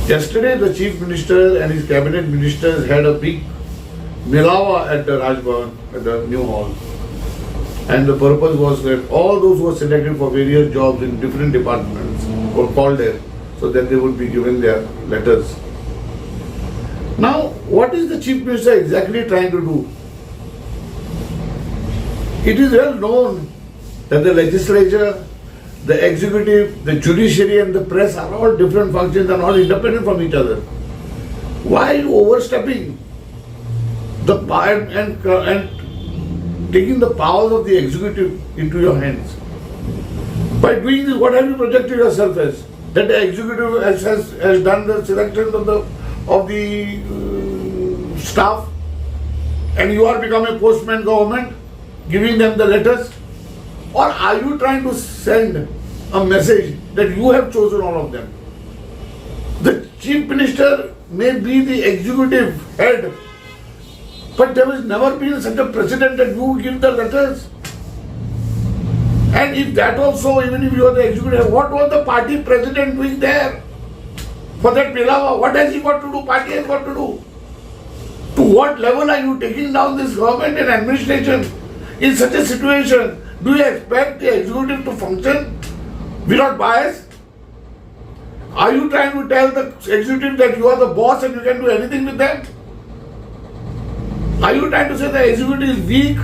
Yesterday, the Chief Minister and his cabinet ministers had a big Milawa at the Raj Bhavan, at the new hall. And the purpose was that all those who were selected for various jobs in different departments were called there so that they would be given their letters. Now, what is the Chief Minister exactly trying to do? It is well known that the legislature, the executive, the judiciary and the press are all different functions and all independent from each other. Why are you overstepping the power and taking the powers of the executive into your hands? By doing this, what have you projected yourself as? That the executive has done the selection of the staff and you are becoming a postman government, giving them the letters? Or are you trying to send a message that you have chosen all of them? The Chief Minister may be the executive head, but there has never been such a precedent that you give the letters. And if that also, even if you are the executive, what was the party president doing there? For that Milawa, what has he got to do? Party has got to do. To what level are you taking down this government and administration in such a situation? Do you expect the executive to function without bias? Are you trying to tell the executive that you are the boss and you can do anything with them? Are you trying to say the executive is weak?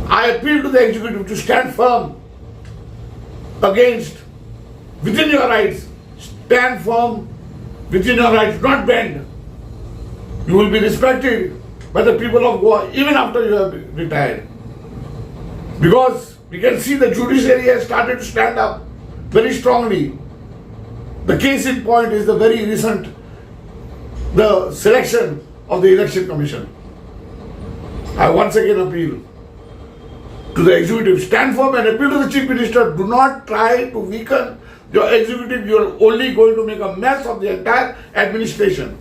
I appeal to the executive to stand firm against, within your rights. Stand firm within your rights, not bend. You will be respected by the people of Goa even after you have retired. Because we can see the judiciary has started to stand up very strongly. The case in point is the very recent, the selection of the Election Commission. I once again appeal to the executive, stand firm and appeal to the Chief Minister, do not try to weaken your executive. You are only going to make a mess of the entire administration.